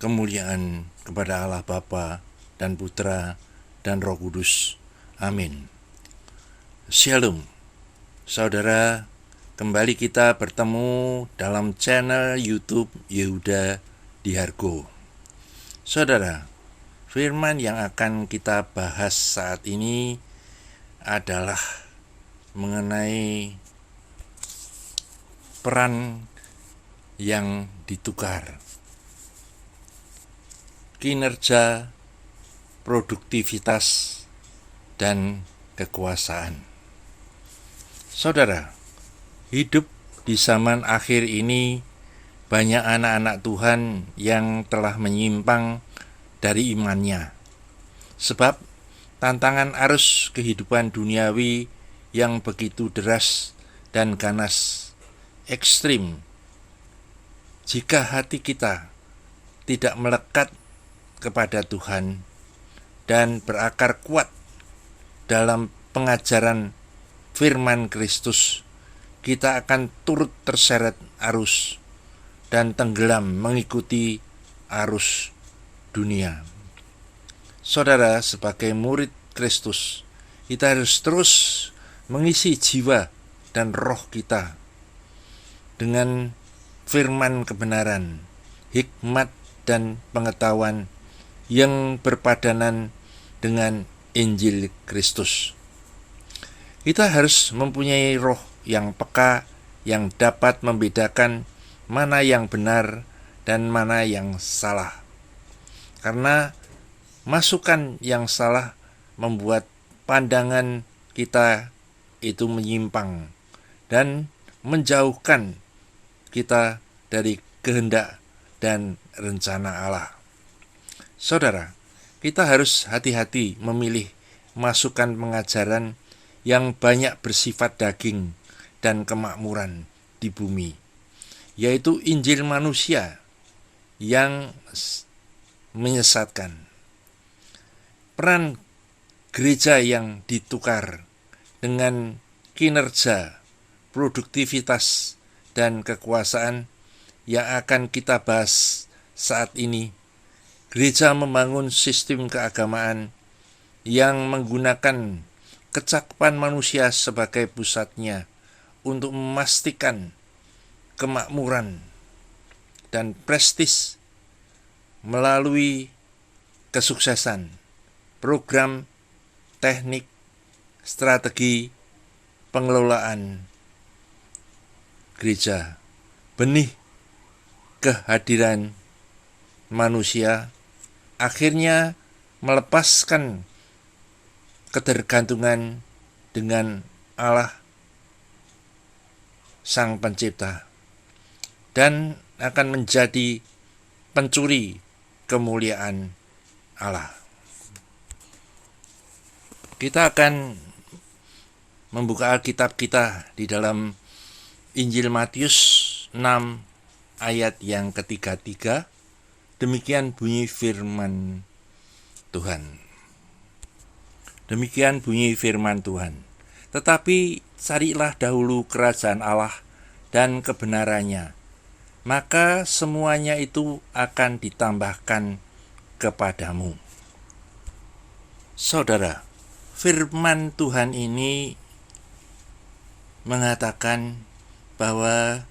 kemuliaan kepada Allah Bapa dan Putra dan Roh Kudus. Amin. Shalom. Saudara, kembali kita bertemu dalam channel YouTube Yehuda Dihargo. Saudara, firman yang akan kita bahas saat ini adalah mengenai peran yang ditukar. Kinerja, produktivitas, dan kekuasaan. Saudara, hidup di zaman akhir ini banyak anak-anak Tuhan yang telah menyimpang dari imannya. Sebab tantangan arus kehidupan duniawi yang begitu deras dan ganas, ekstrim. Jika hati kita tidak melekat kepada Tuhan dan berakar kuat dalam pengajaran firman Kristus, kita akan turut terseret arus dan tenggelam mengikuti arus dunia. Saudara, sebagai murid Kristus, kita harus terus mengisi jiwa dan roh kita dengan firman kebenaran, hikmat dan pengetahuan yang berpadanan dengan Injil Kristus. Kita harus mempunyai roh yang peka, yang dapat membedakan mana yang benar dan mana yang salah. Karena masukan yang salah membuat pandangan kita itu menyimpang dan menjauhkan kita dari kehendak dan rencana Allah. Saudara, kita harus hati-hati memilih masukan pengajaran yang banyak bersifat daging dan kemakmuran di bumi, yaitu Injil manusia yang menyesatkan. Peran gereja yang ditukar dengan kinerja, produktivitas, dan kekuasaan yang akan kita bahas saat ini. Gereja membangun sistem keagamaan yang menggunakan kecakupan manusia sebagai pusatnya untuk memastikan kemakmuran dan prestis melalui kesuksesan program, teknik, strategi, pengelolaan gereja. Benih kehadiran manusia akhirnya melepaskan ketergantungan dengan Allah Sang Pencipta dan akan menjadi pencuri kemuliaan Allah. Kita akan membuka Alkitab kita di dalam Injil Matius 6 ayat yang ke-33. Demikian bunyi firman Tuhan. Demikian bunyi firman Tuhan. Tetapi carilah dahulu kerajaan Allah dan kebenarannya, maka semuanya itu akan ditambahkan kepadamu. Saudara, firman Tuhan ini mengatakan bahwa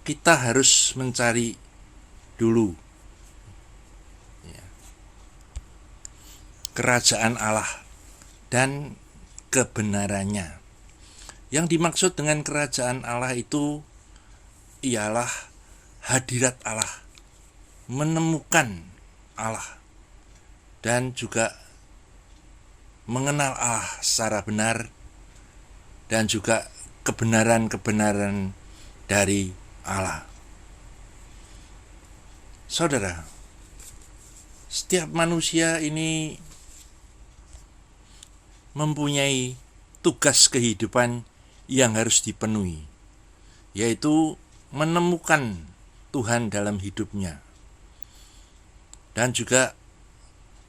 kita harus mencari dulu kerajaan Allah dan kebenarannya. Yang dimaksud dengan kerajaan Allah itu ialah hadirat Allah, menemukan Allah, dan juga mengenal Allah secara benar, dan juga kebenaran-kebenaran dari Allah. Saudara, setiap manusia ini mempunyai tugas kehidupan yang harus dipenuhi, yaitu menemukan Tuhan dalam hidupnya dan juga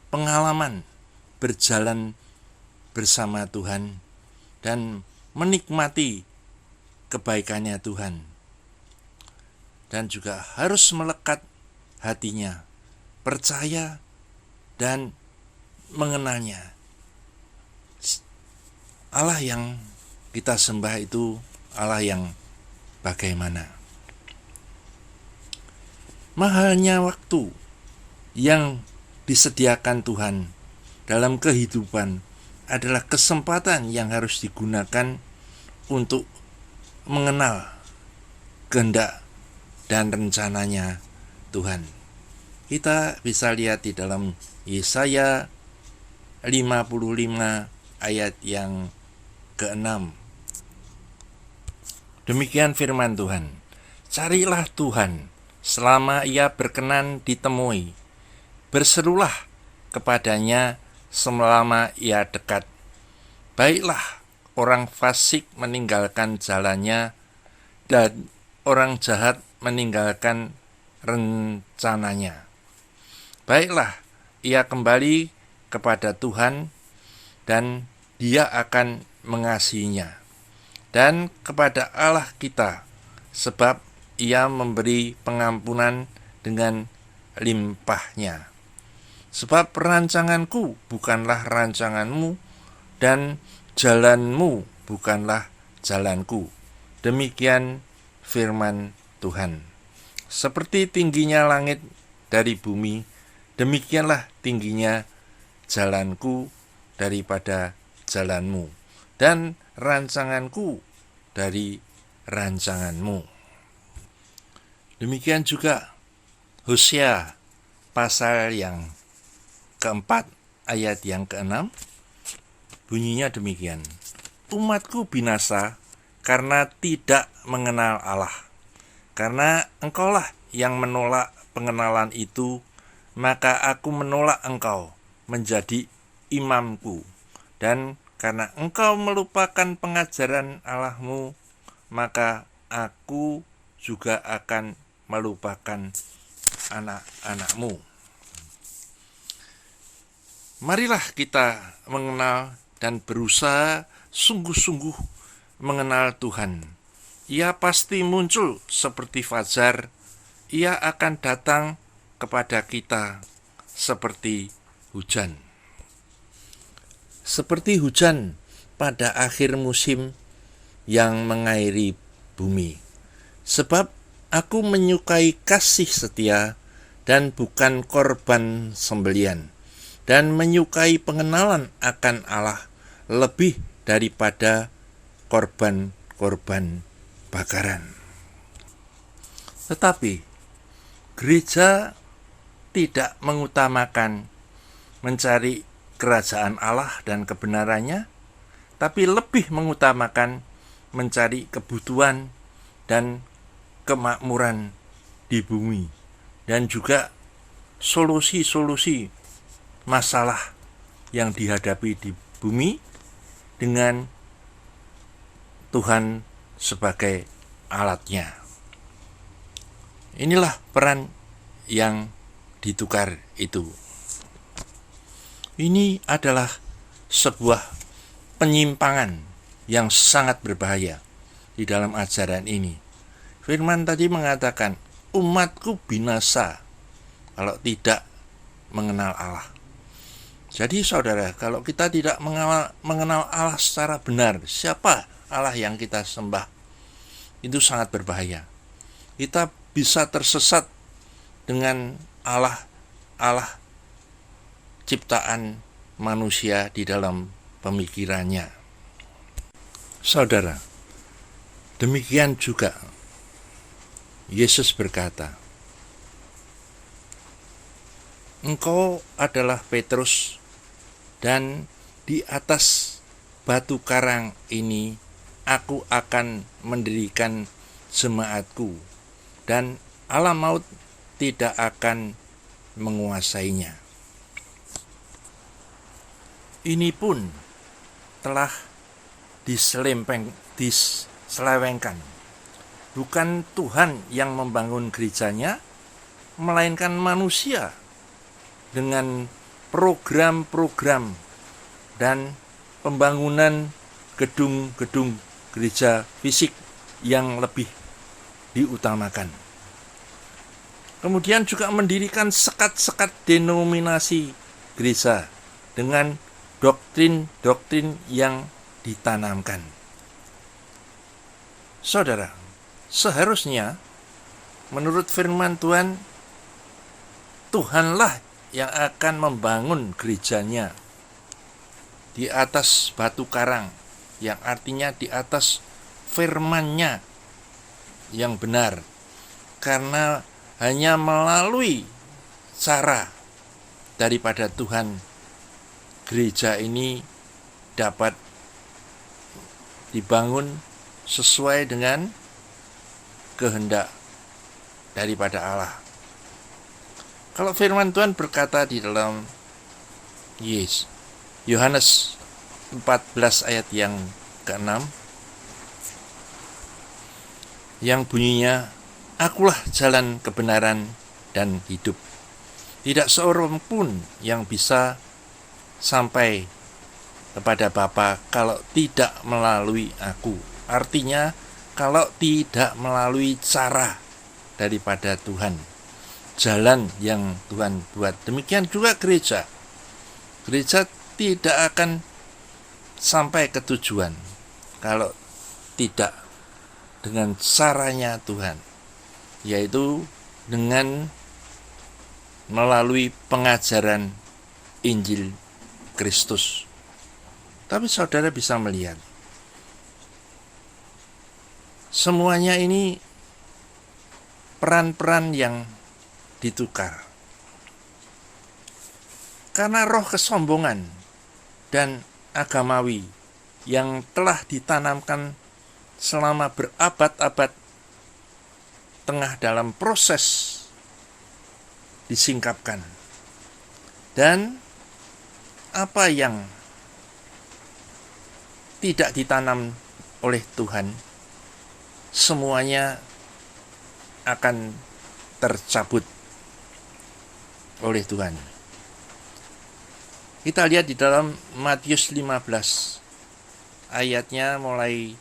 pengalaman berjalan bersama Tuhan dan menikmati kebaikannya Tuhan, dan juga harus melekat hatinya percaya, dan mengenalnya. Allah yang kita sembah itu Allah yang bagaimana? Mahalnya waktu yang disediakan Tuhan dalam kehidupan adalah kesempatan yang harus digunakan untuk mengenal kehendak dan rencananya Tuhan. Kita bisa lihat di dalam Yesaya 55 ayat yang ke-6. Demikian firman Tuhan. Carilah Tuhan selama Ia berkenan ditemui. Berserulah kepadanya selama Ia dekat. Baiklah orang fasik meninggalkan jalannya, dan orang jahat meninggalkan rencananya. Baiklah, ia kembali kepada Tuhan, dan Dia akan mengasihinya, dan kepada Allah kita, sebab Ia memberi pengampunan dengan limpahnya. Sebab rancanganku bukanlah rancanganmu, dan jalanmu bukanlah jalanku. Demikian firman Tuhan. Seperti tingginya langit dari bumi, demikianlah tingginya jalanku daripada jalanmu, dan rancanganku dari rancanganmu. Demikian juga Hosea pasal yang keempat ayat yang ke-6, bunyinya demikian. Umatku binasa karena tidak mengenal Allah. Karena engkaulah yang menolak pengenalan itu, maka aku menolak engkau menjadi imamku. Dan karena engkau melupakan pengajaran Allahmu, maka aku juga akan melupakan anak-anakmu. Marilah kita mengenal dan berusaha sungguh-sungguh mengenal Tuhan. Ia pasti muncul seperti fajar. Ia akan datang kepada kita seperti hujan. Seperti hujan pada akhir musim yang mengairi bumi. Sebab aku menyukai kasih setia dan bukan korban sembelian, dan menyukai pengenalan akan Allah lebih daripada korban-korban bakaran. Tetapi gereja tidak mengutamakan mencari kerajaan Allah dan kebenarannya, tapi lebih mengutamakan mencari kebutuhan dan kemakmuran di bumi, dan juga solusi-solusi masalah yang dihadapi di bumi dengan Tuhan sebagai alatnya. Inilah peran yang ditukar itu. Ini adalah sebuah penyimpangan yang sangat berbahaya di dalam ajaran ini. Firman tadi mengatakan, umatku binasa kalau tidak mengenal Allah. Jadi saudara, kalau kita tidak mengenal Allah secara benar, siapa Allah yang kita sembah, itu sangat berbahaya. Kita bisa tersesat dengan Allah ciptaan manusia di dalam pemikirannya. Saudara, demikian juga Yesus berkata, engkau adalah Petrus, dan di atas batu karang ini aku akan mendirikan jemaatku, dan alam maut tidak akan menguasainya. Ini pun telah diselewengkan. Bukan Tuhan yang membangun gerejanya, melainkan manusia dengan program-program dan pembangunan gedung-gedung gereja fisik yang lebih diutamakan. Kemudian juga mendirikan sekat-sekat denominasi gereja dengan doktrin-doktrin yang ditanamkan. Saudara, seharusnya menurut firman Tuhan, Tuhanlah yang akan membangun gerejanya di atas batu karang, yang artinya di atas firman-Nya yang benar. Karena hanya melalui cara daripada Tuhan, gereja ini dapat dibangun sesuai dengan kehendak daripada Allah. Kalau firman Tuhan berkata di dalam Yohanes 14 ayat yang ke-6, yang bunyinya, "Akulah jalan kebenaran dan hidup. Tidak seorang pun yang bisa sampai kepada Bapa kalau tidak melalui aku." Artinya, kalau tidak melalui cara daripada Tuhan, jalan yang Tuhan buat. Demikian juga gereja. Gereja tidak akan sampai ke tujuan kalau tidak dengan caranya Tuhan, yaitu dengan melalui pengajaran Injil Kristus. Tapi saudara bisa melihat, semuanya ini peran-peran yang ditukar. Karena roh kesombongan dan agamawi yang telah ditanamkan selama berabad-abad tengah dalam proses disingkapkan. Dan apa yang tidak ditanam oleh Tuhan, semuanya akan tercabut oleh Tuhan. Kita lihat di dalam Matius 15 ayatnya mulai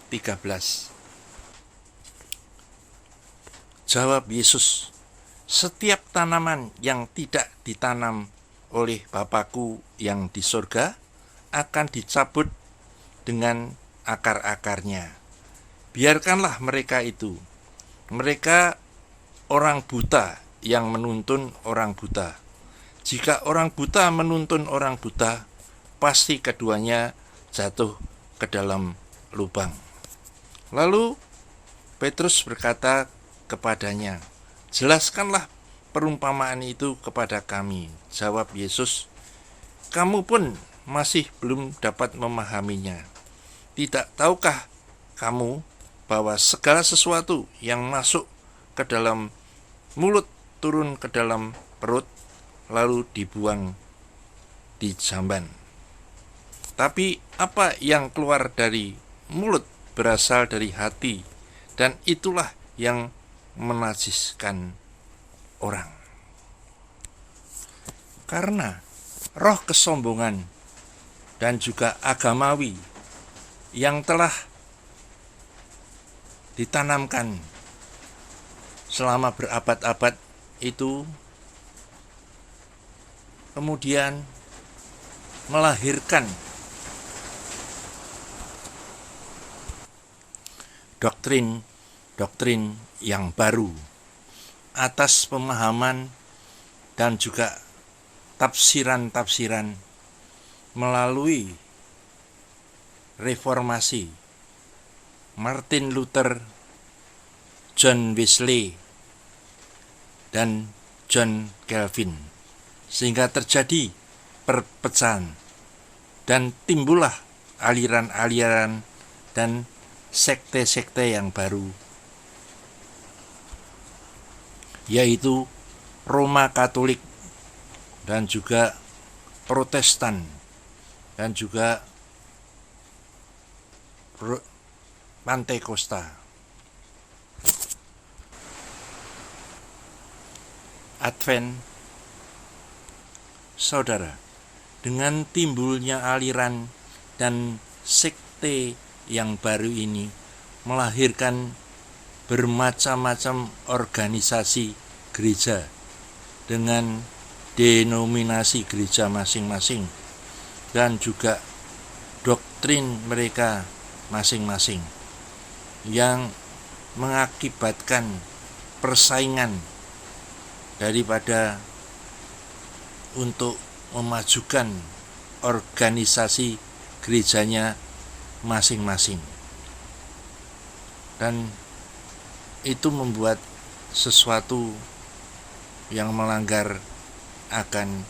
13. Jawab Yesus, "Setiap tanaman yang tidak ditanam oleh Bapa-Ku yang di surga akan dicabut dengan akar-akarnya. Biarkanlah mereka itu. Mereka orang buta yang menuntun orang buta. Jika orang buta menuntun orang buta, pasti keduanya jatuh ke dalam lubang." Lalu Petrus berkata kepadanya, "Jelaskanlah perumpamaan itu kepada kami." Jawab Yesus, "Kamu pun masih belum dapat memahaminya. Tidak tahukah kamu bahwa segala sesuatu yang masuk ke dalam mulut turun ke dalam perut, lalu dibuang di jamban? Tapi apa yang keluar dari mulut berasal dari hati, dan itulah yang menajiskan orang." Karena roh kesombongan dan juga agamawi yang telah ditanamkan selama berabad-abad itu kemudian melahirkan doktrin yang baru atas pemahaman dan juga tafsiran-tafsiran melalui reformasi Martin Luther, John Wesley, dan John Calvin, sehingga terjadi perpecahan dan timbullah aliran-aliran dan sekte-sekte yang baru, yaitu Roma Katolik dan juga Protestan dan juga Pantekosta. Advent. Saudara, dengan timbulnya aliran dan sekte yang baru ini melahirkan bermacam-macam organisasi gereja dengan denominasi gereja masing-masing dan juga doktrin mereka masing-masing yang mengakibatkan persaingan daripada untuk memajukan organisasi gerejanya masing-masing. Dan itu membuat sesuatu yang melanggar akan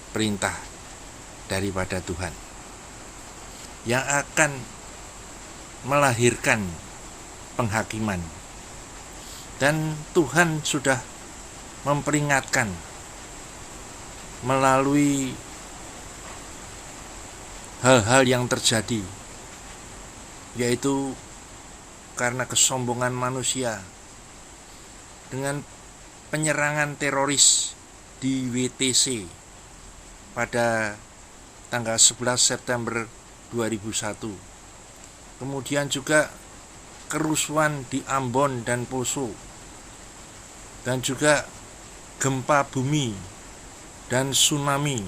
perintah daripada Tuhan, yang akan melahirkan penghakiman. Dan Tuhan sudah memperingatkan melalui hal-hal yang terjadi, yaitu karena kesombongan manusia dengan penyerangan teroris di WTC pada tanggal 11 September 2001. Kemudian juga kerusuhan di Ambon dan Poso, dan juga gempa bumi dan tsunami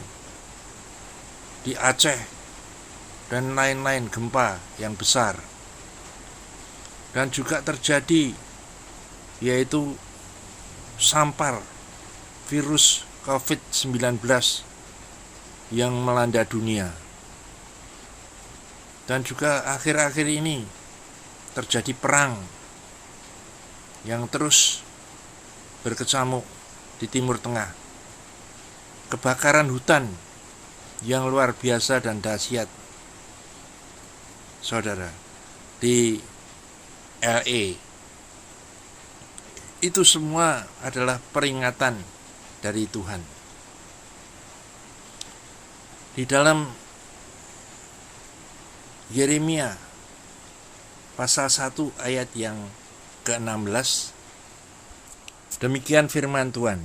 di Aceh dan lain-lain gempa yang besar. Dan juga terjadi yaitu sampar virus COVID-19 yang melanda dunia. Dan juga akhir-akhir ini terjadi perang yang terus berkecamuk di Timur Tengah. Kebakaran hutan yang luar biasa dan dahsyat, saudara, di LA. Itu semua adalah peringatan dari Tuhan. Di dalam Yeremia pasal 1 ayat yang ke-16, demikian firman Tuhan,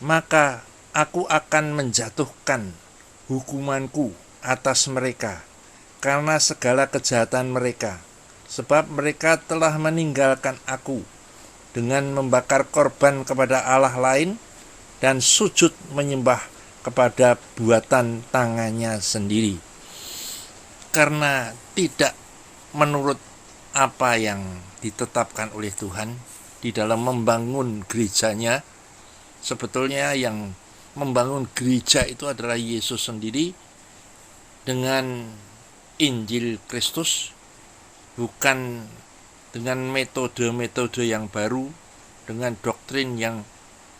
maka aku akan menjatuhkan hukumanku atas mereka karena segala kejahatan mereka, sebab mereka telah meninggalkan aku dengan membakar korban kepada Allah lain dan sujud menyembah kepada buatan tangannya sendiri. Karena tidak menurut apa yang ditetapkan oleh Tuhan di dalam membangun gerejanya, sebetulnya yang membangun gereja itu adalah Yesus sendiri dengan Injil Kristus, bukan dengan metode-metode yang baru, dengan doktrin yang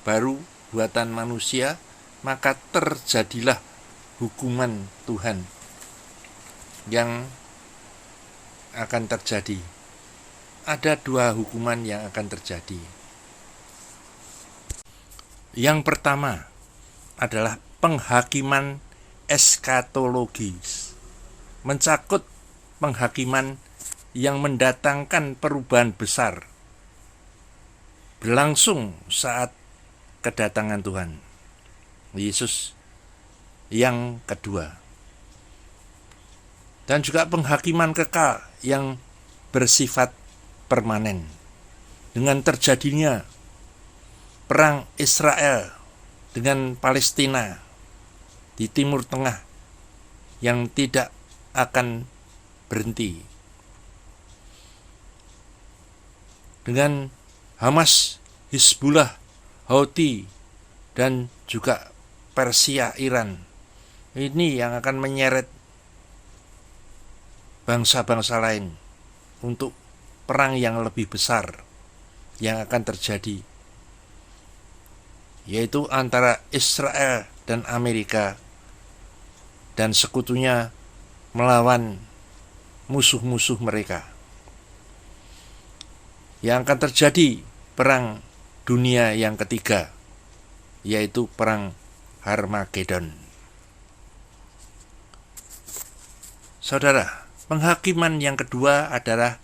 baru buatan manusia, maka terjadilah hukuman Tuhan yang akan terjadi. Ada dua hukuman yang akan terjadi. Yang pertama adalah penghakiman eskatologis, mencakup penghakiman yang mendatangkan perubahan besar, berlangsung saat kedatangan Tuhan Yesus yang kedua. Dan juga penghakiman kekal yang bersifat permanen, dengan terjadinya perang Israel dengan Palestina di Timur Tengah yang tidak akan berhenti, dengan Hamas, Hizbullah, Houthi, dan juga Persia, Iran. Ini yang akan menyeret bangsa-bangsa lain untuk perang yang lebih besar yang akan terjadi, yaitu antara Israel dan Amerika dan sekutunya melawan musuh-musuh mereka. Yang akan terjadi perang dunia yang ketiga, yaitu perang Harmagedon. Saudara, penghakiman yang kedua adalah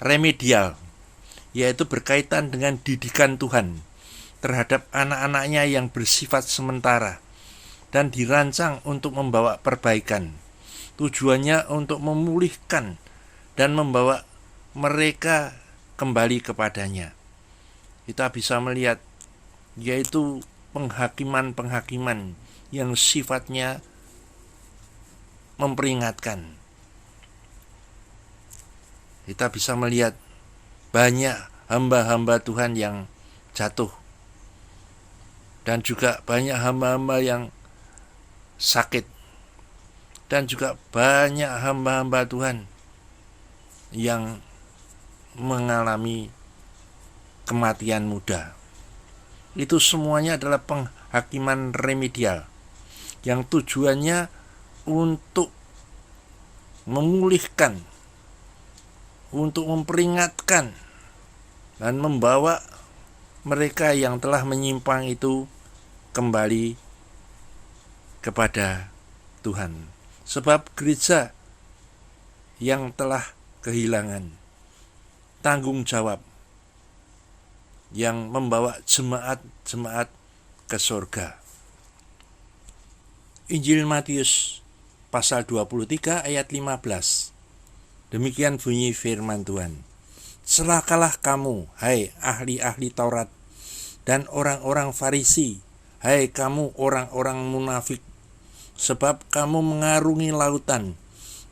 remedial, yaitu berkaitan dengan didikan Tuhan terhadap anak-anaknya yang bersifat sementara dan dirancang untuk membawa perbaikan. Tujuannya untuk memulihkan dan membawa mereka kembali kepadanya. Kita bisa melihat yaitu penghakiman-penghakiman yang sifatnya memperingatkan. Kita bisa melihat banyak hamba-hamba Tuhan yang jatuh, dan juga banyak hamba-hamba yang sakit, dan juga banyak hamba-hamba Tuhan yang mengalami kematian muda. Itu semuanya adalah penghakiman remedial yang tujuannya untuk memulihkan, untuk memperingatkan, dan membawa mereka yang telah menyimpang itu kembali kepada Tuhan. Sebab gereja yang telah kehilangan tanggung jawab yang membawa jemaat-jemaat ke surga. Injil Matius pasal 23 ayat 15. Demikian bunyi firman Tuhan. Celakalah kamu, hai ahli-ahli Taurat dan orang-orang Farisi, hai kamu orang-orang munafik, sebab kamu mengarungi lautan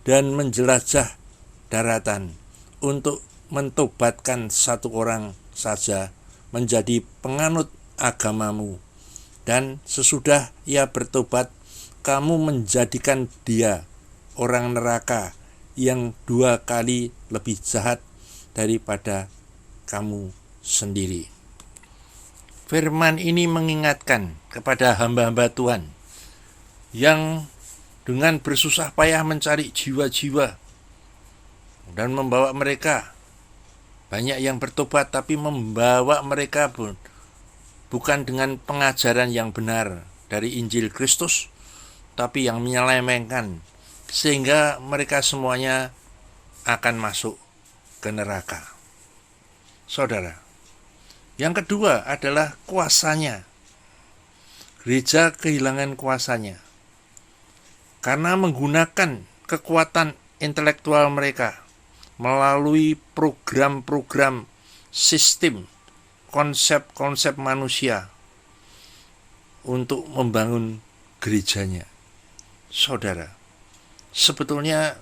dan menjelajah daratan untuk mentobatkan satu orang saja menjadi penganut agamamu, dan sesudah ia bertobat, kamu menjadikan dia orang neraka yang 2 kali lebih jahat daripada kamu sendiri. Firman ini mengingatkan kepada hamba-hamba Tuhan yang dengan bersusah payah mencari jiwa-jiwa dan membawa mereka, banyak yang bertobat, tapi membawa mereka bukan dengan pengajaran yang benar dari Injil Kristus, tapi yang menyelewengkan, sehingga mereka semuanya akan masuk ke neraka. Saudara, yang kedua adalah kuasanya. Gereja kehilangan kuasanya karena menggunakan kekuatan intelektual mereka melalui program-program sistem, konsep-konsep manusia untuk membangun gerejanya. Saudara, sebetulnya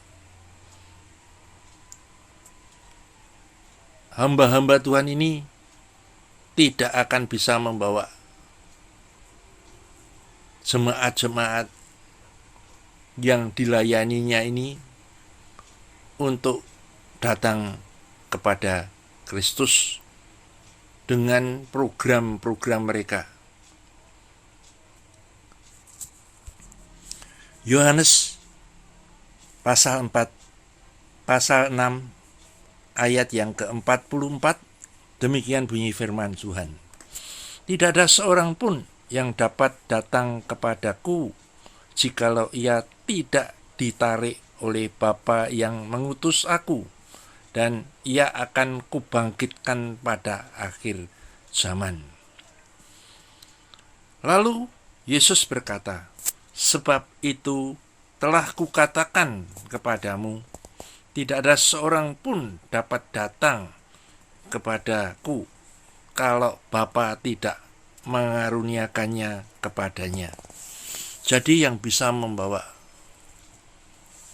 hamba-hamba Tuhan ini tidak akan bisa membawa jemaat-jemaat yang dilayaninya ini untuk datang kepada Kristus dengan program-program mereka. Yohanes pasal 6 ayat yang ke-44, demikian bunyi firman Tuhan. Tidak ada seorang pun yang dapat datang kepadaku jikalau ia tidak ditarik oleh Bapa yang mengutus aku, dan ia akan kubangkitkan pada akhir zaman. Lalu Yesus berkata, sebab itu telah kukatakan kepadamu, tidak ada seorang pun dapat datang kepadaku kalau Bapa tidak mengaruniakannya kepadanya. Jadi yang bisa membawa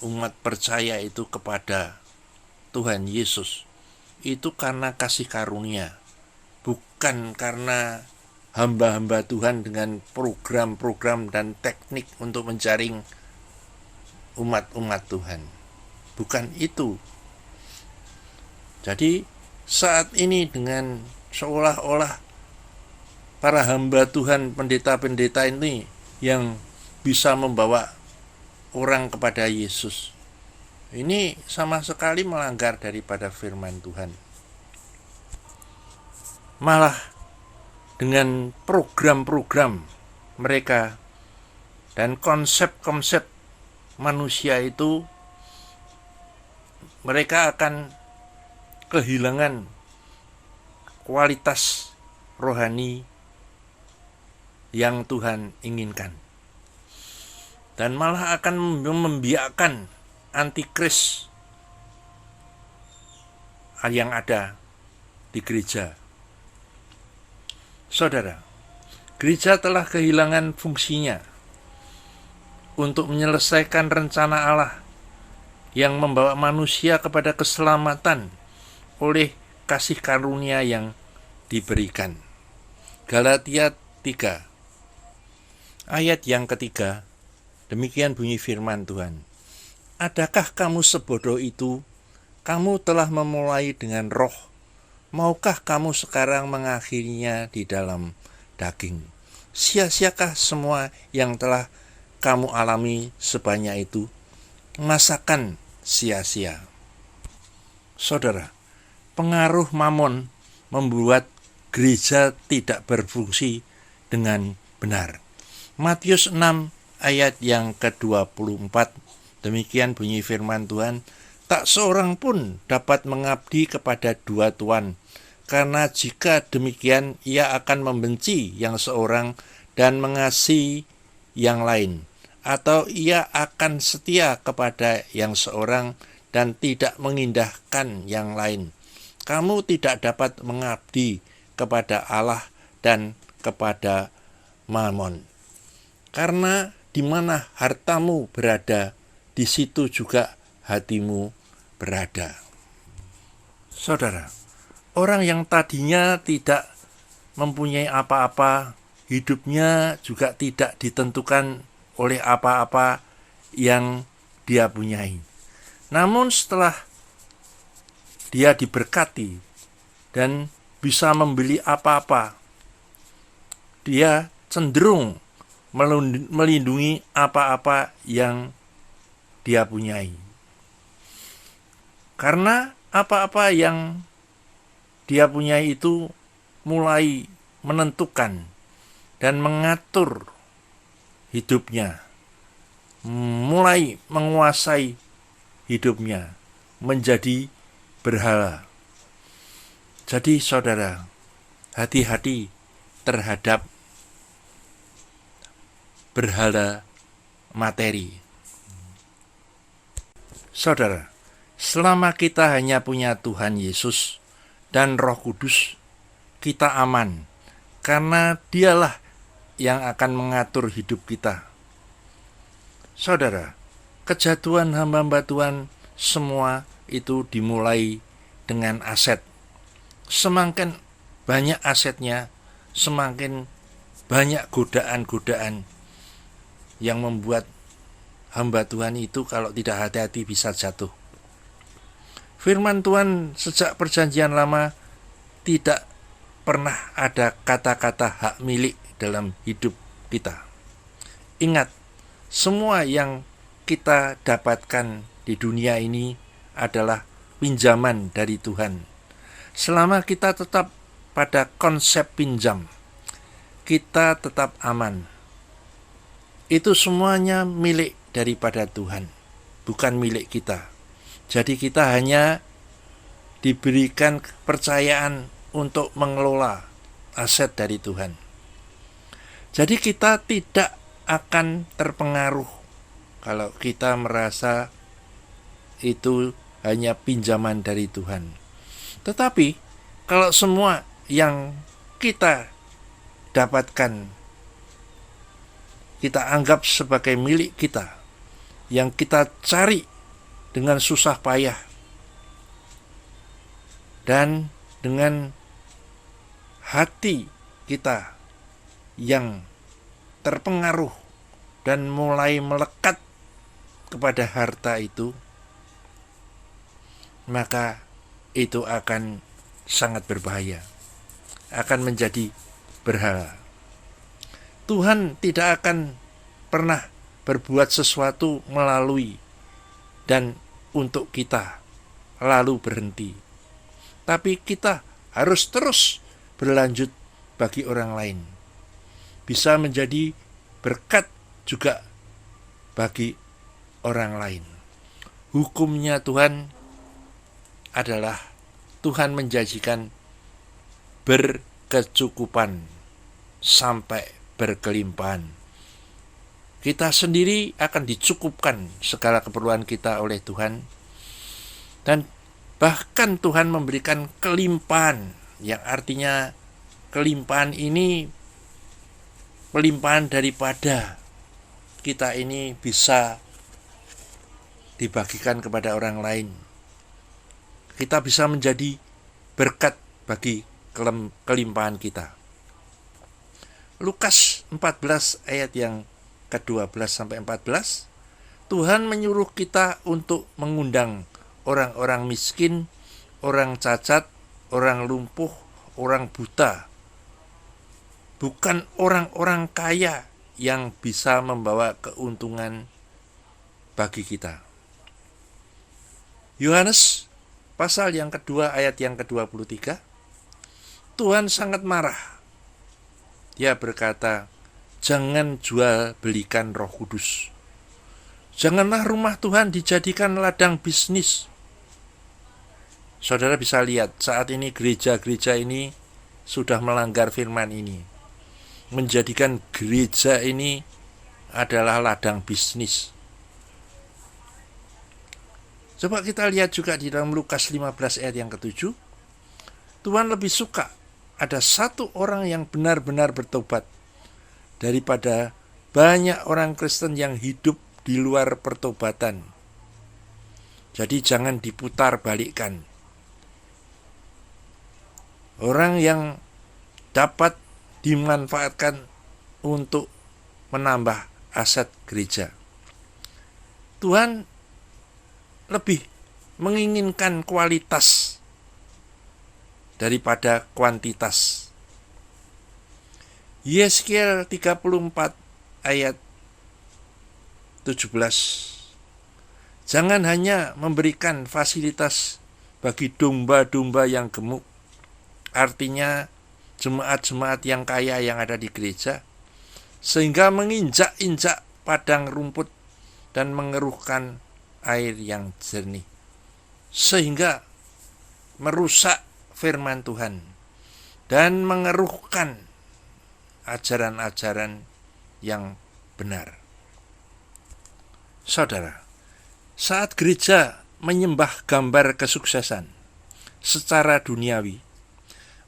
umat percaya itu kepada Tuhan Yesus itu karena kasih karunia, bukan karena hamba-hamba Tuhan dengan program-program dan teknik untuk menjaring umat-umat Tuhan. Bukan itu. Jadi saat ini dengan seolah-olah para hamba Tuhan, pendeta-pendeta ini yang bisa membawa orang kepada Yesus, ini sama sekali melanggar daripada firman Tuhan. Malah dengan program-program mereka dan konsep-konsep manusia itu, mereka akan kehilangan kualitas rohani yang Tuhan inginkan, dan malah akan membiarkan antikris yang ada di gereja. Saudara, Gereja telah kehilangan fungsinya untuk menyelesaikan rencana Allah yang membawa manusia kepada keselamatan oleh kasih karunia yang diberikan. Galatia 3 ayat yang ketiga, demikian bunyi firman Tuhan. Adakah kamu sebodoh itu? Kamu telah memulai dengan roh. Maukah kamu sekarang mengakhirinya di dalam daging? Sia-siakah semua yang telah kamu alami sebanyak itu? Masakan sia-sia. Saudara, pengaruh mamon membuat gereja tidak berfungsi dengan benar. Matius 6 ayat yang ke-24, demikian bunyi firman Tuhan. Tak seorang pun dapat mengabdi kepada dua tuan, karena jika demikian ia akan membenci yang seorang dan mengasihi yang lain, atau ia akan setia kepada yang seorang dan tidak mengindahkan yang lain. Kamu tidak dapat mengabdi kepada Allah dan kepada mamon. Karena di mana hartamu berada, di situ juga hatimu berada. Saudara, orang yang tadinya tidak mempunyai apa-apa, hidupnya juga tidak ditentukan oleh apa-apa yang dia punyai. Namun setelah dia diberkati dan bisa membeli apa-apa, dia cenderung melindungi apa-apa yang dia punyai. Karena apa-apa yang dia punyai itu mulai menentukan dan mengatur hidupnya, mulai menguasai hidupnya, menjadi berhala. Jadi saudara, hati-hati terhadap berhala materi. Saudara, selama kita hanya punya Tuhan Yesus dan Roh Kudus, kita aman, karena Dialah yang akan mengatur hidup kita. Saudara, kejatuhan hamba-hamba Tuhan semua itu dimulai dengan aset. Semakin banyak asetnya, semakin banyak godaan-godaan yang membuat hamba Tuhan itu kalau tidak hati-hati bisa jatuh. Firman Tuhan sejak perjanjian lama tidak pernah ada kata-kata hak milik dalam hidup kita. Ingat, semua yang kita dapatkan di dunia ini adalah pinjaman dari Tuhan. Selama kita tetap pada konsep pinjam, kita tetap aman. Itu semuanya milik daripada Tuhan, bukan milik kita. Jadi kita hanya diberikan kepercayaan untuk mengelola aset dari Tuhan. Jadi kita tidak akan terpengaruh kalau kita merasa itu hanya pinjaman dari Tuhan. Tetapi kalau semua yang kita dapatkan kita anggap sebagai milik kita, yang kita cari dengan susah payah dan dengan hati kita yang terpengaruh dan mulai melekat kepada harta itu, maka itu akan sangat berbahaya, akan menjadi berhala. Tuhan tidak akan pernah berbuat sesuatu melalui dan untuk kita lalu berhenti. Tapi kita harus terus berlanjut bagi orang lain. Bisa menjadi berkat juga bagi orang lain. Hukumnya Tuhan adalah Tuhan menjanjikan berkecukupan sampai berkelimpahan. Kita sendiri akan dicukupkan segala keperluan kita oleh Tuhan, dan bahkan Tuhan memberikan kelimpahan, yang artinya kelimpahan ini pelimpahan daripada kita ini bisa dibagikan kepada orang lain. Kita bisa menjadi berkat bagi kelimpahan kita. Lukas 14 ayat yang ke-12 sampai 14, Tuhan menyuruh kita untuk mengundang orang-orang miskin, orang cacat, orang lumpuh, orang buta. Bukan orang-orang kaya yang bisa membawa keuntungan bagi kita. Yohanes pasal yang kedua ayat yang ke-23, Tuhan sangat marah. Dia berkata, jangan jual belikan Roh Kudus. Janganlah rumah Tuhan dijadikan ladang bisnis. Saudara bisa lihat saat ini gereja-gereja ini sudah melanggar firman ini. Menjadikan gereja ini adalah ladang bisnis. Coba kita lihat juga di dalam Lukas 15 ayat yang ke-7. Tuhan lebih suka ada satu orang yang benar-benar bertobat daripada banyak orang Kristen yang hidup di luar pertobatan. Jadi jangan diputar balikkan. Orang yang dapat dimanfaatkan untuk menambah aset gereja. Tuhan lebih menginginkan kualitas daripada kuantitas. Yeskiel 34 ayat 17. Jangan hanya memberikan fasilitas bagi domba-domba yang gemuk, artinya jemaat-jemaat yang kaya yang ada di gereja, sehingga menginjak-injak padang rumput dan mengeruhkan air yang jernih, sehingga merusak firman Tuhan dan mengeruhkan ajaran-ajaran yang benar. Saudara, saat gereja menyembah gambar kesuksesan secara duniawi,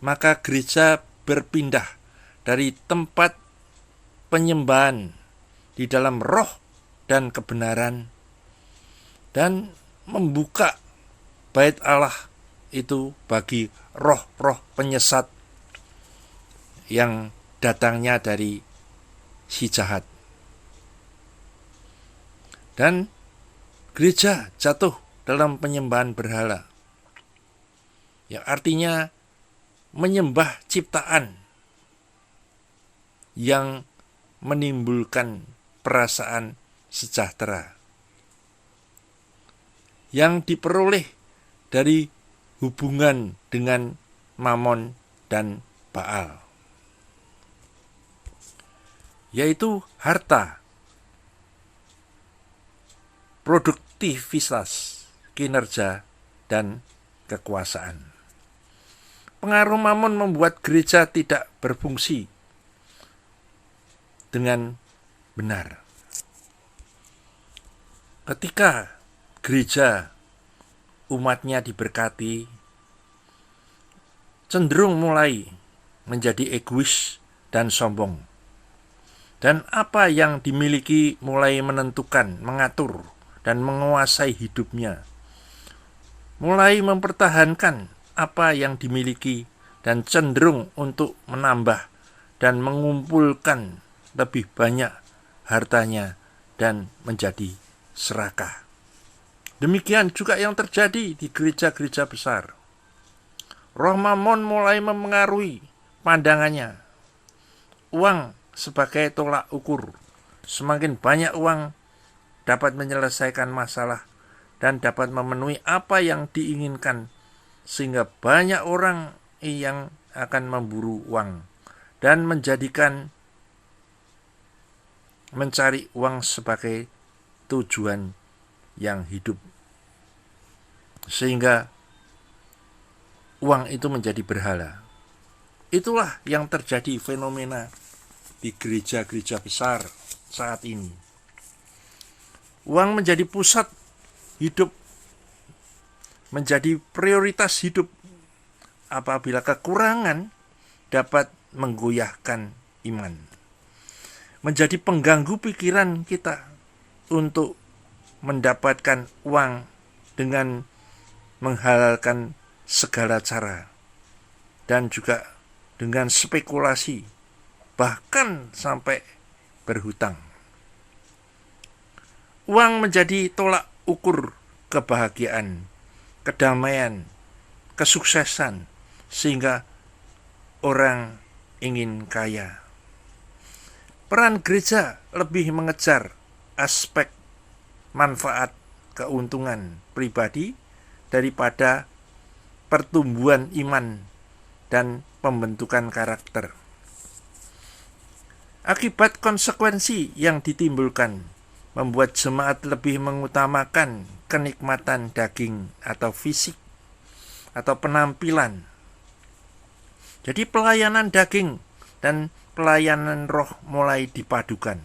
maka gereja berpindah dari tempat penyembahan di dalam roh dan kebenaran dan membuka bait Allah itu bagi roh-roh penyesat yang datangnya dari si jahat. Dan gereja jatuh dalam penyembahan berhala, yang artinya menyembah ciptaan yang menimbulkan perasaan sejahtera yang diperoleh dari hubungan dengan Mamon dan Baal, yaitu harta, produktivitas, kinerja, dan kekuasaan. Pengaruh Mamon membuat gereja tidak berfungsi dengan benar. Ketika gereja umatnya diberkati, cenderung mulai menjadi egois dan sombong. Dan apa yang dimiliki mulai menentukan, mengatur, dan menguasai hidupnya. Mulai mempertahankan apa yang dimiliki dan cenderung untuk menambah dan mengumpulkan lebih banyak hartanya dan menjadi serakah. Demikian juga yang terjadi di gereja-gereja besar. Roh Mamon mulai memengaruhi pandangannya. Uang sebagai tolak ukur. Semakin banyak uang dapat menyelesaikan masalah dan dapat memenuhi apa yang diinginkan, sehingga banyak orang yang akan memburu uang dan menjadikan mencari uang sebagai tujuan yang hidup, sehingga uang itu menjadi berhala. Itulah yang terjadi fenomena di gereja-gereja besar saat ini. Uang menjadi pusat hidup, menjadi prioritas hidup. Apabila kekurangan dapat menggoyahkan iman. menjadi pengganggu pikiran kita untuk mendapatkan uang dengan menghalalkan segala cara dan juga dengan spekulasi, bahkan sampai berhutang. Uang menjadi tolak ukur kebahagiaan, kedamaian, kesuksesan, sehingga orang ingin kaya. Peran gereja lebih mengejar aspek manfaat keuntungan pribadi daripada pertumbuhan iman dan pembentukan karakter. Akibat konsekuensi yang ditimbulkan membuat jemaat lebih mengutamakan kenikmatan daging atau fisik atau penampilan. Jadi pelayanan daging dan pelayanan roh mulai dipadukan,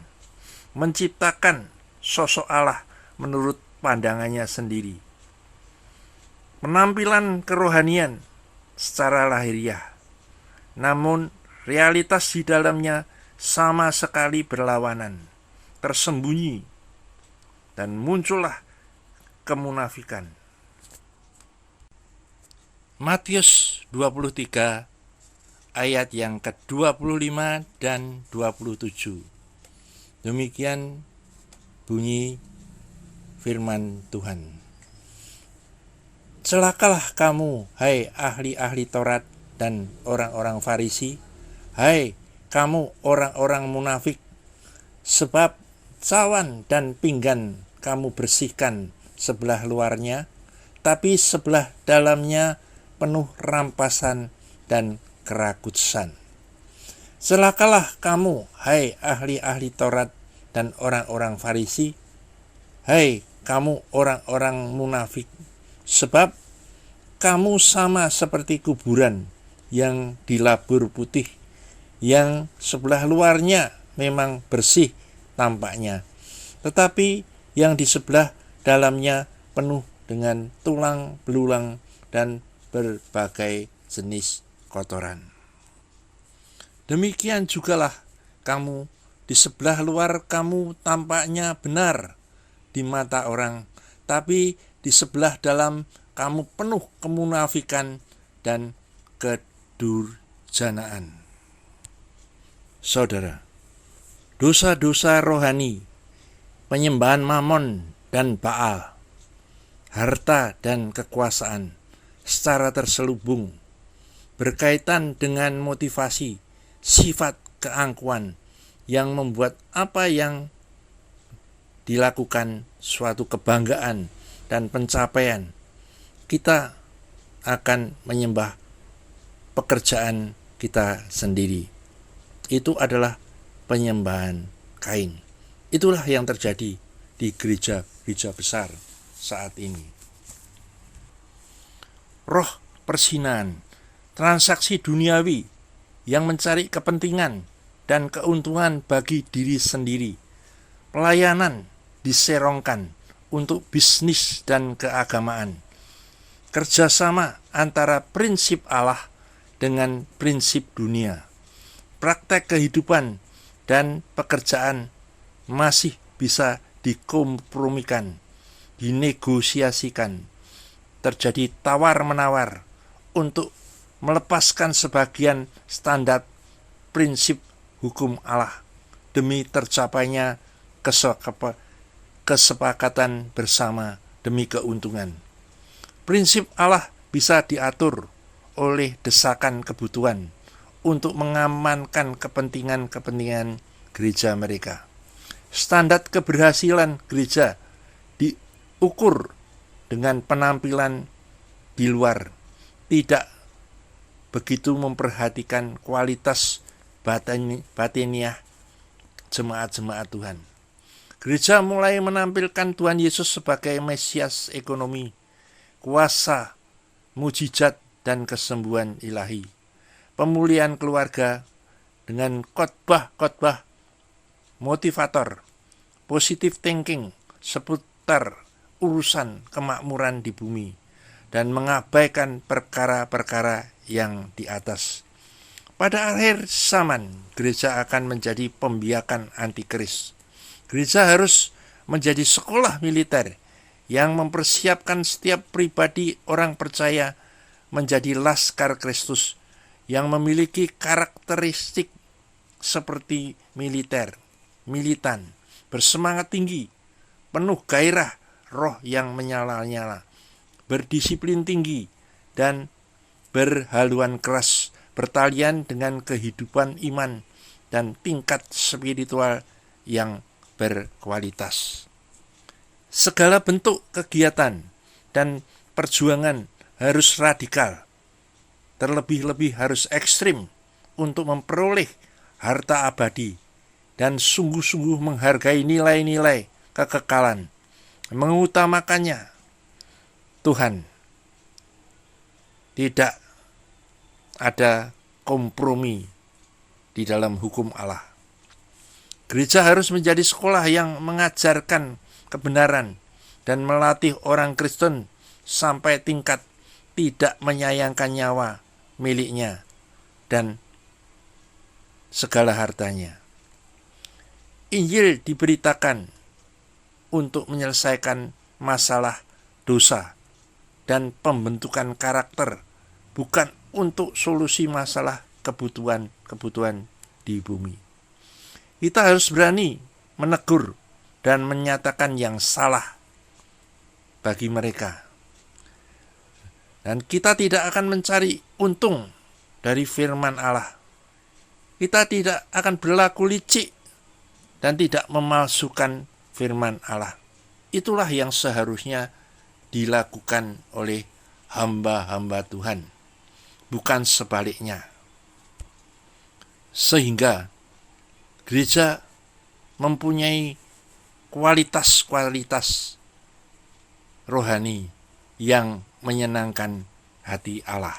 menciptakan sosok Allah menurut pandangannya sendiri. Penampilan kerohanian secara lahiriah, namun realitas di dalamnya sama sekali berlawanan, tersembunyi, dan muncullah kemunafikan. Matius 23 ayat yang ke-25 dan 27. Demikian bunyi firman Tuhan. Celakalah kamu, hai ahli-ahli Taurat dan orang-orang Farisi, hai kamu orang-orang munafik, sebab cawan dan pinggan kamu bersihkan sebelah luarnya, tapi sebelah dalamnya penuh rampasan dan kerakusan. Celakalah kamu, hai ahli-ahli Taurat dan orang-orang Farisi, hai kamu orang-orang munafik, sebab kamu sama seperti kuburan yang dilabur putih, yang sebelah luarnya memang bersih tampaknya, tetapi yang di sebelah dalamnya penuh dengan tulang belulang dan berbagai jenis kotoran. Demikian jugalah kamu, di sebelah luar kamu tampaknya benar di mata orang, tapi di sebelah dalam kamu penuh kemunafikan dan kedurjanaan. Saudara, dosa-dosa rohani, penyembahan Mammon dan Baal, harta dan kekuasaan secara terselubung berkaitan dengan motivasi, sifat keangkuhan yang membuat apa yang dilakukan suatu kebanggaan dan pencapaian. Kita akan menyembah pekerjaan kita sendiri. Itu adalah penyembahan Kain. Itulah yang terjadi di gereja-gereja besar saat ini. Roh persinan, transaksi duniawi yang mencari kepentingan dan keuntungan bagi diri sendiri. Pelayanan diserongkan untuk bisnis dan keagamaan. Kerjasama antara prinsip Allah dengan prinsip dunia. Praktek kehidupan dan pekerjaan masih bisa dikompromikan, dinegosiasikan. Terjadi tawar-menawar untuk melepaskan sebagian standar prinsip hukum Allah demi tercapainya kesepakatan bersama demi keuntungan. Prinsip Allah bisa diatur oleh desakan kebutuhan untuk mengamankan kepentingan-kepentingan gereja mereka. Standar keberhasilan gereja diukur dengan penampilan di luar, tidak begitu memperhatikan kualitas batiniah jemaat-jemaat Tuhan. Gereja mulai menampilkan Tuhan Yesus sebagai Mesias ekonomi, kuasa, mujizat, dan kesembuhan ilahi. Pemulihan keluarga dengan khotbah-khotbah motivator, positive thinking seputar urusan kemakmuran di bumi, dan mengabaikan perkara-perkara yang di atas. Pada akhir zaman, gereja akan menjadi pembiakan antikris. Gereja harus menjadi sekolah militer yang mempersiapkan setiap pribadi orang percaya menjadi laskar Kristus yang memiliki karakteristik seperti militan, bersemangat tinggi, penuh gairah, roh yang menyala-nyala, berdisiplin tinggi, dan berhaluan keras, bertalian dengan kehidupan iman dan tingkat spiritual yang berkualitas. Segala bentuk kegiatan dan perjuangan harus radikal, terlebih-lebih harus ekstrim untuk memperoleh harta abadi dan sungguh-sungguh menghargai nilai-nilai kekekalan, mengutamakannya. Tuhan, tidak ada kompromi di dalam hukum Allah. Gereja harus menjadi sekolah yang mengajarkan kebenaran dan melatih orang Kristen sampai tingkat tidak menyayangkan nyawa miliknya dan segala hartanya. Injil diberitakan untuk menyelesaikan masalah dosa dan pembentukan karakter, bukan untuk solusi masalah kebutuhan di bumi. Kita harus berani menegur dan menyatakan yang salah bagi mereka. Dan kita tidak akan mencari untung dari firman Allah. Kita tidak akan berlaku licik dan tidak memalsukan firman Allah. Itulah yang seharusnya dilakukan oleh hamba-hamba Tuhan, bukan sebaliknya. Sehingga gereja mempunyai kualitas-kualitas rohani yang menyenangkan hati Allah.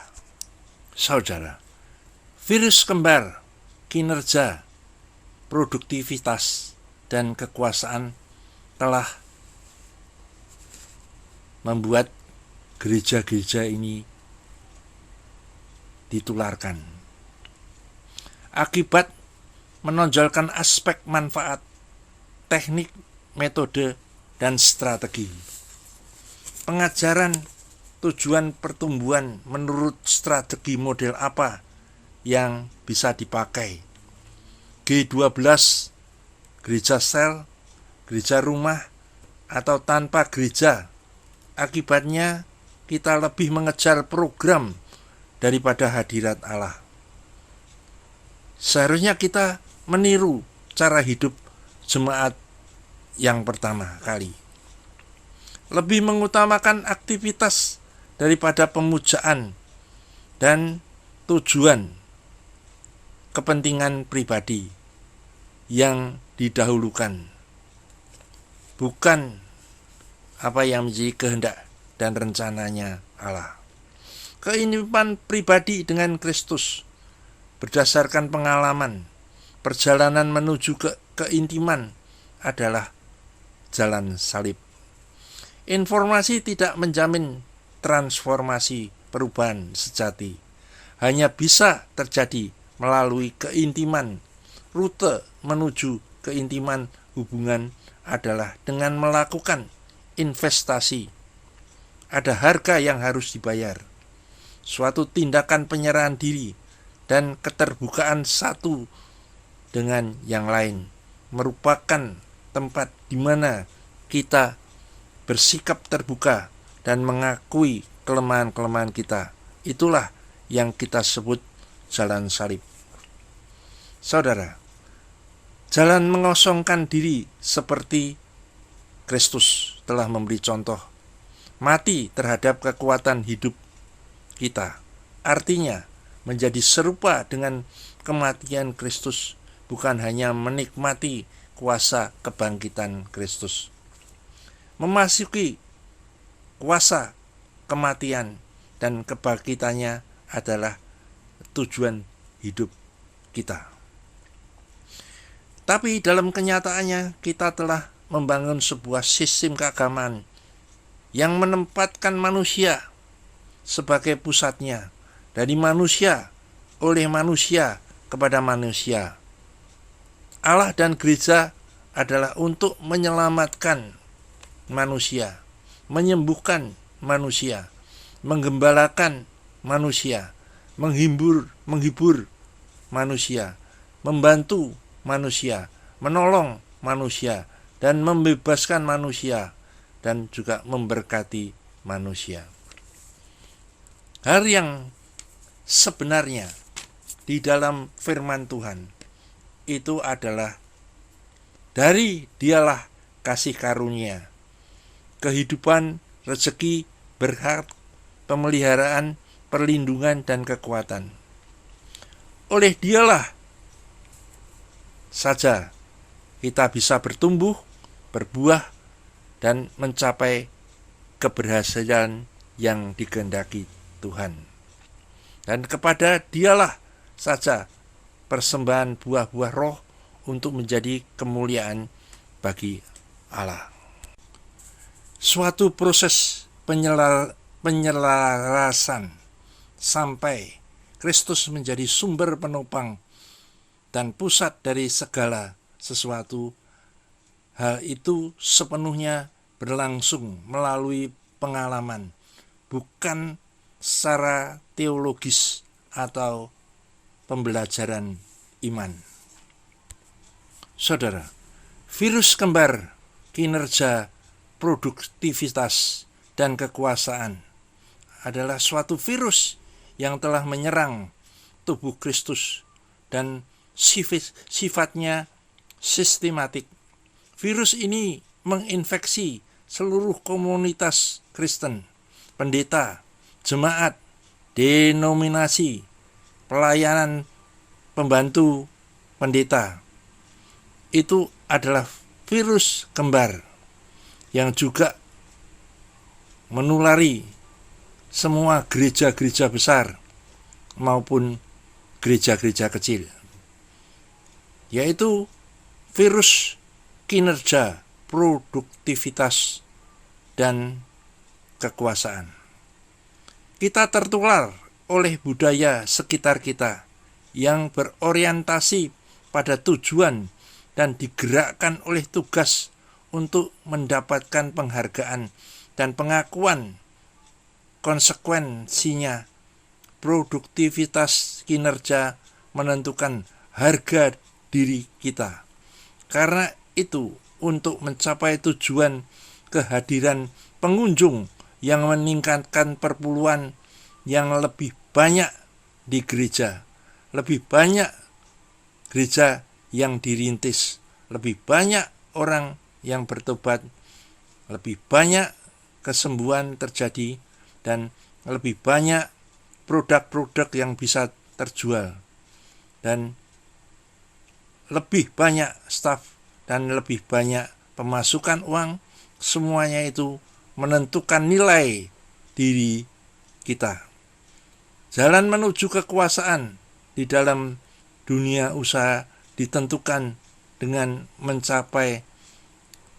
Saudara, virus kembar, kinerja, produktivitas, dan kekuasaan telah membuat gereja-gereja ini ditularkan. Akibat menonjolkan aspek manfaat, teknik, metode, dan strategi. Pengajaran tujuan pertumbuhan menurut strategi model apa yang bisa dipakai. G12, gereja sel, gereja rumah, atau tanpa gereja. Akibatnya kita lebih mengejar program daripada hadirat Allah. Seharusnya kita meniru cara hidup jemaat yang pertama kali. Lebih mengutamakan aktivitas daripada pemujaan dan tujuan kepentingan pribadi yang didahulukan, bukan apa yang menjadi kehendak dan rencananya Allah. Keinipan pribadi dengan Kristus berdasarkan pengalaman, perjalanan menuju keintiman adalah jalan salib. Informasi tidak menjamin transformasi perubahan sejati. Hanya bisa terjadi melalui keintiman. Rute menuju keintiman hubungan adalah dengan melakukan investasi. Ada harga yang harus dibayar. Suatu tindakan penyerahan diri dan keterbukaan satu dengan yang lain merupakan tempat di mana kita bersikap terbuka dan mengakui kelemahan-kelemahan kita. Itulah yang kita sebut jalan salib. Saudara, jalan mengosongkan diri seperti Kristus telah memberi contoh, mati terhadap kekuatan hidup kita. Artinya, menjadi serupa dengan kematian Kristus, bukan hanya menikmati kuasa kebangkitan Kristus. Memasuki kuasa kematian dan kebangkitannya adalah tujuan hidup kita. Tapi dalam kenyataannya kita telah membangun sebuah sistem keagamaan yang menempatkan manusia sebagai pusatnya. Dari manusia oleh manusia kepada manusia. Allah dan gereja adalah untuk menyelamatkan manusia, menyembuhkan manusia, menggembalakan manusia, menghibur manusia, membantu manusia, menolong manusia, dan membebaskan manusia, dan juga memberkati manusia. Hal yang sebenarnya di dalam firman Tuhan itu adalah dari Dialah kasih karunia, kehidupan, rezeki, berkat, pemeliharaan, perlindungan, dan kekuatan. Oleh Dialah saja kita bisa bertumbuh, berbuah, dan mencapai keberhasilan yang dikehendaki Tuhan. Dan kepada Dialah saja persembahan buah-buah roh untuk menjadi kemuliaan bagi Allah. Suatu proses penyelarasan sampai Kristus menjadi sumber penopang dan pusat dari segala sesuatu. Hal itu sepenuhnya berlangsung melalui pengalaman, bukan secara teologis atau pembelajaran iman. Saudara, virus kembar kinerja, produktivitas, dan kekuasaan adalah suatu virus yang telah menyerang tubuh Kristus dan sifatnya sistematik. Virus ini menginfeksi seluruh komunitas Kristen, pendeta, jemaat, denominasi, pelayanan, pembantu, pendeta. Itu adalah virus kembar yang juga menulari semua gereja-gereja besar maupun gereja-gereja kecil, yaitu virus kinerja, produktivitas, dan kekuasaan. Kita tertular oleh budaya sekitar kita yang berorientasi pada tujuan dan digerakkan oleh tugas untuk mendapatkan penghargaan dan pengakuan. Konsekuensinya, produktivitas kinerja menentukan harga diri kita. Karena itu, untuk mencapai tujuan kehadiran pengunjung yang meningkatkan perpuluhan yang lebih banyak di gereja, lebih banyak gereja yang dirintis, lebih banyak orang yang bertobat, lebih banyak kesembuhan terjadi, dan lebih banyak produk-produk yang bisa terjual, dan lebih banyak staf, dan lebih banyak pemasukan uang. Semuanya itu menentukan nilai diri kita. Jalan menuju kekuasaan di dalam dunia usaha ditentukan dengan mencapai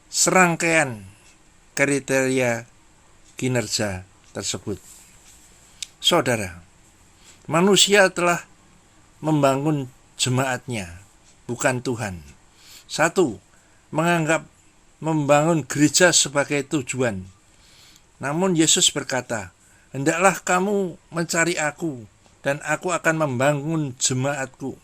serangkaian kriteria kinerja tersebut. Saudara, manusia telah membangun jemaatnya, bukan Tuhan. 1. Menganggap membangun gereja sebagai tujuan. Namun Yesus berkata, "Hendaklah kamu mencari aku, dan aku akan membangun jemaatku."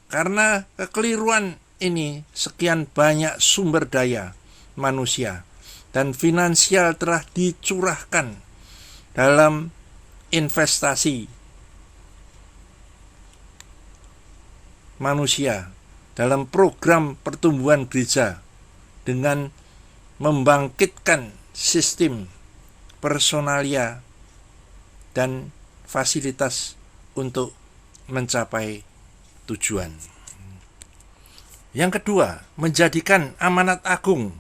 Karena kekeliruan ini, sekian banyak sumber daya manusia dan finansial telah dicurahkan dalam investasi manusia dalam program pertumbuhan gereja dengan membangkitkan sistem personalia dan fasilitas untuk mencapai tujuan. Yang kedua, menjadikan amanat agung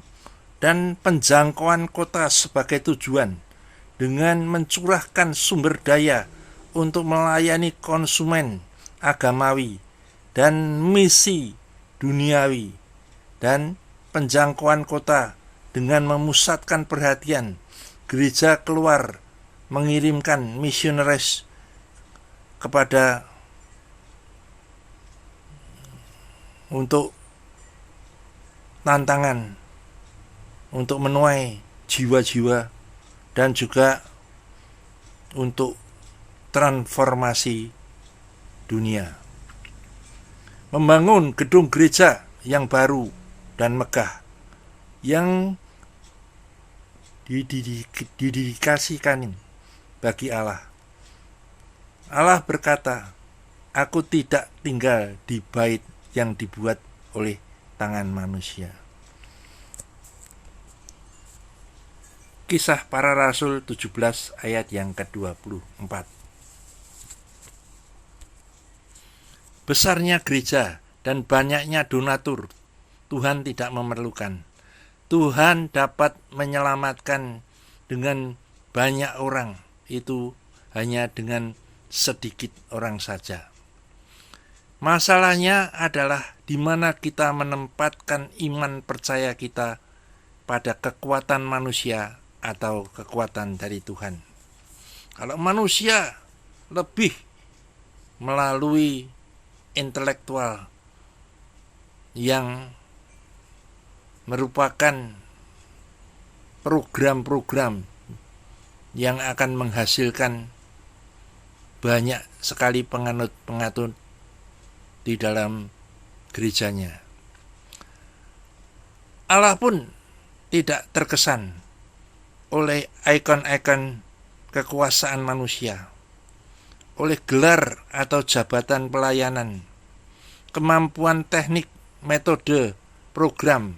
dan penjangkauan kota sebagai tujuan dengan mencurahkan sumber daya untuk melayani konsumen agamawi dan misi duniawi, dan penjangkauan kota dengan memusatkan perhatian gereja keluar mengirimkan misionaris kepada untuk tantangan, untuk menuai jiwa-jiwa, dan juga untuk transformasi dunia. Membangun gedung gereja yang baru dan megah, yang didedikasikan bagi Allah. Allah berkata, "Aku tidak tinggal di bait yang dibuat oleh tangan manusia." Kisah Para Rasul 17 ayat yang ke-24. Besarnya gereja dan banyaknya donatur Tuhan tidak memerlukan. Tuhan dapat menyelamatkan dengan banyak orang, itu hanya dengan sedikit orang saja. Masalahnya adalah di mana kita menempatkan iman percaya kita pada kekuatan manusia atau kekuatan dari Tuhan. Kalau manusia lebih melalui intelektual yang merupakan program-program yang akan menghasilkan banyak sekali penganut di dalam gerejanya. Allah pun tidak terkesan oleh ikon-ikon kekuasaan manusia, oleh gelar atau jabatan pelayanan, kemampuan teknik, metode, program,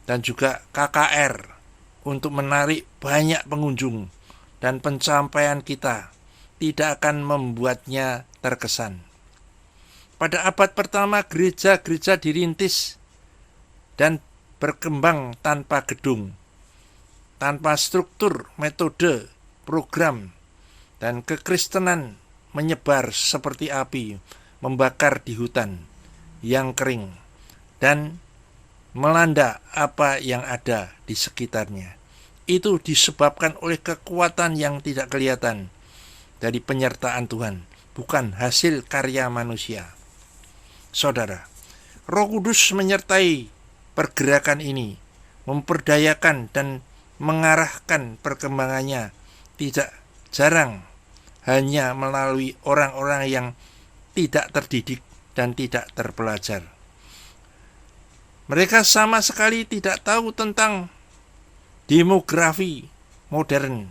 dan juga KKR untuk menarik banyak pengunjung, dan pencapaian kita tidak akan membuatnya terkesan. Pada abad pertama, gereja-gereja dirintis dan berkembang tanpa gedung, tanpa struktur, metode, program, dan kekristenan menyebar seperti api membakar di hutan yang kering dan melanda apa yang ada di sekitarnya. Itu disebabkan oleh kekuatan yang tidak kelihatan dari penyertaan Tuhan, bukan hasil karya manusia. Saudara, Roh Kudus menyertai pergerakan ini, memperdayakan dan mengarahkan perkembangannya, tidak jarang hanya melalui orang-orang yang tidak terdidik dan tidak terpelajar. Mereka sama sekali tidak tahu tentang demografi modern,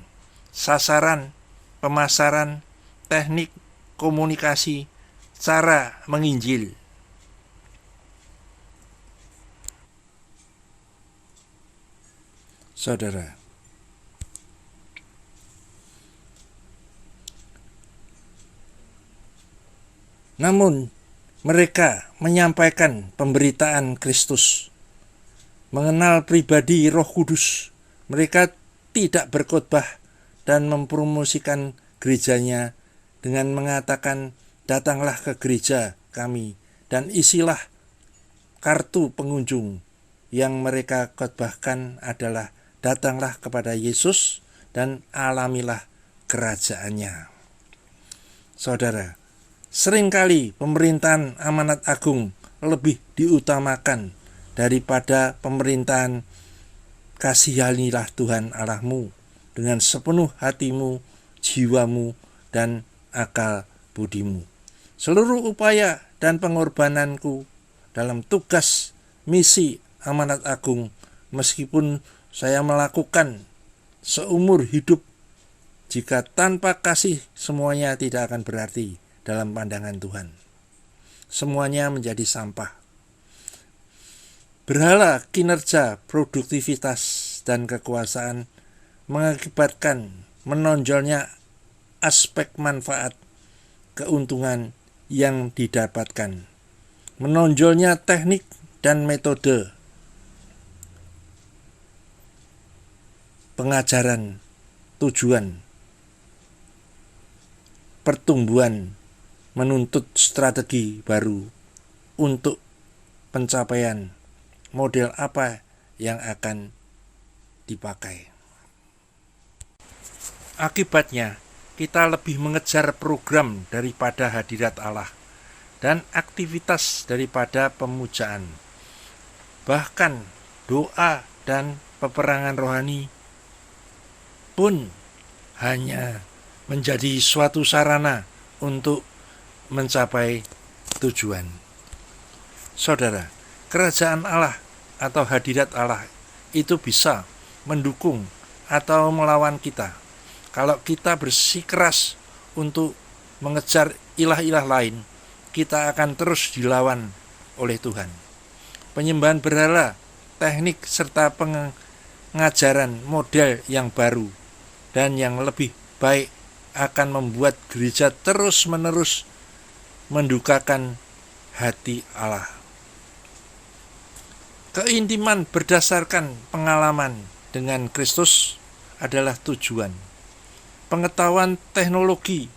sasaran, pemasaran, teknik, komunikasi, cara menginjil. Saudara, namun mereka menyampaikan pemberitaan Kristus, mengenal pribadi Roh Kudus. Mereka tidak berkhotbah dan mempromosikan gerejanya dengan mengatakan, "Datanglah ke gereja kami dan isilah kartu pengunjung." Yang mereka khotbahkan adalah, "Datanglah kepada Yesus dan alamilah kerajaannya." Saudara, seringkali pemerintahan amanat agung lebih diutamakan daripada pemerintahan "Kasihanilah Tuhan Allahmu dengan sepenuh hatimu, jiwamu, dan akal budimu." Seluruh upaya dan pengorbananku dalam tugas misi amanat agung, meskipun saya melakukan seumur hidup, jika tanpa kasih semuanya tidak akan berarti dalam pandangan Tuhan. Semuanya menjadi sampah. Berhala kinerja, produktivitas, dan kekuasaan mengakibatkan menonjolnya aspek manfaat, keuntungan yang didapatkan, menonjolnya teknik dan metode pengajaran, tujuan, pertumbuhan, menuntut strategi baru untuk pencapaian model apa yang akan dipakai. Akibatnya, kita lebih mengejar program daripada hadirat Allah. dan aktivitas daripada pemujaan. Bahkan doa dan peperangan rohani pun hanya menjadi suatu sarana untuk mencapai tujuan. Saudara, kerajaan Allah atau hadirat Allah itu bisa mendukung atau melawan kita. Kalau kita bersikeras untuk mengejar ilah-ilah lain, kita akan terus dilawan oleh Tuhan. Penyembahan berhala, teknik serta pengajaran model yang baru dan yang lebih baik akan membuat gereja terus-menerus mendukakan hati Allah. Keintiman berdasarkan pengalaman dengan Kristus adalah tujuan. Pengetahuan teknologi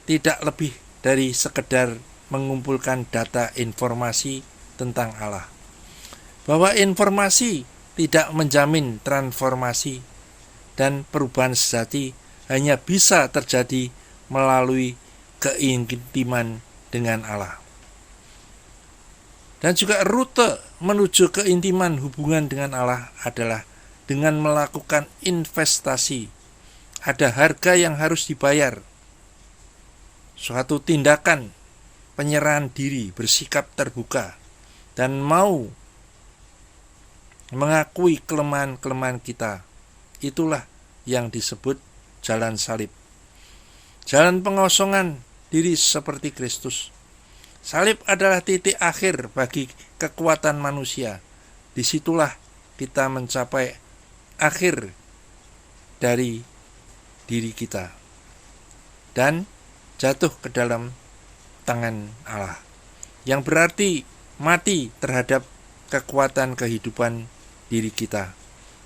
tidak lebih dari sekedar mengumpulkan data informasi tentang Allah. Bahwa informasi tidak menjamin transformasi dan perubahan sejati hanya bisa terjadi melalui keintiman dengan Allah. Dan juga rute menuju keintiman hubungan dengan Allah adalah dengan melakukan investasi. Ada harga yang harus dibayar. Suatu tindakan penyerahan diri, bersikap terbuka, dan mau mengakui kelemahan-kelemahan kita. Itulah yang disebut jalan salib. Jalan pengosongan diri seperti Kristus. Salib adalah titik akhir bagi kekuatan manusia. Disitulah kita mencapai akhir dari diri kita dan jatuh ke dalam tangan Allah, yang berarti mati terhadap kekuatan kehidupan diri kita,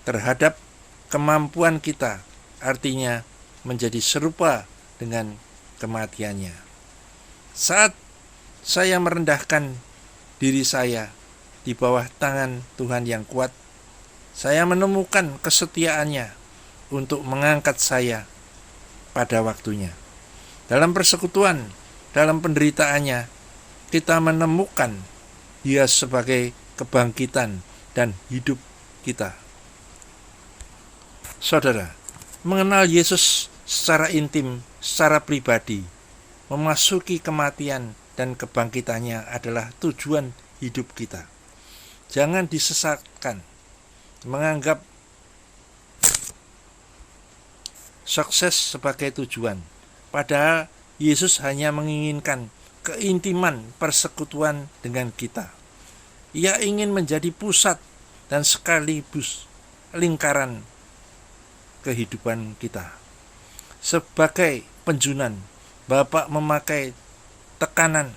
terhadap kemampuan kita, artinya menjadi serupa dengan kematiannya. Saat saya merendahkan diri saya di bawah tangan Tuhan yang kuat, saya menemukan kesetiaannya untuk mengangkat saya pada waktunya. Dalam persekutuan, dalam penderitaannya, kita menemukan Dia sebagai kebangkitan dan hidup kita. Saudara, mengenal Yesus secara intim, secara pribadi, memasuki kematian dan kebangkitannya adalah tujuan hidup kita. Jangan disesatkan, menganggap sukses sebagai tujuan. Padahal Yesus hanya menginginkan keintiman persekutuan dengan kita. Ia ingin menjadi pusat dan sekaligus lingkaran kehidupan kita. Sebagai penjunan, Bapa memakai tekanan,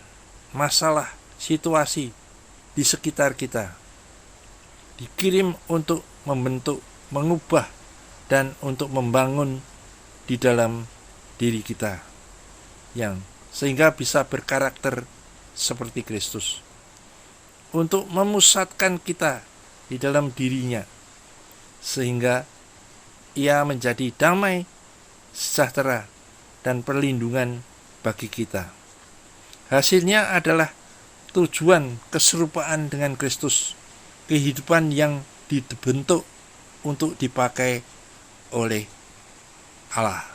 masalah, situasi di sekitar kita, dikirim untuk membentuk, mengubah, dan untuk membangun di dalam diri kita, yang sehingga bisa berkarakter seperti Kristus, untuk memusatkan kita di dalam dirinya, sehingga Ia menjadi damai, sejahtera, dan perlindungan bagi kita. Hasilnya adalah tujuan keserupaan dengan Kristus, kehidupan yang dibentuk untuk dipakai oleh Allah.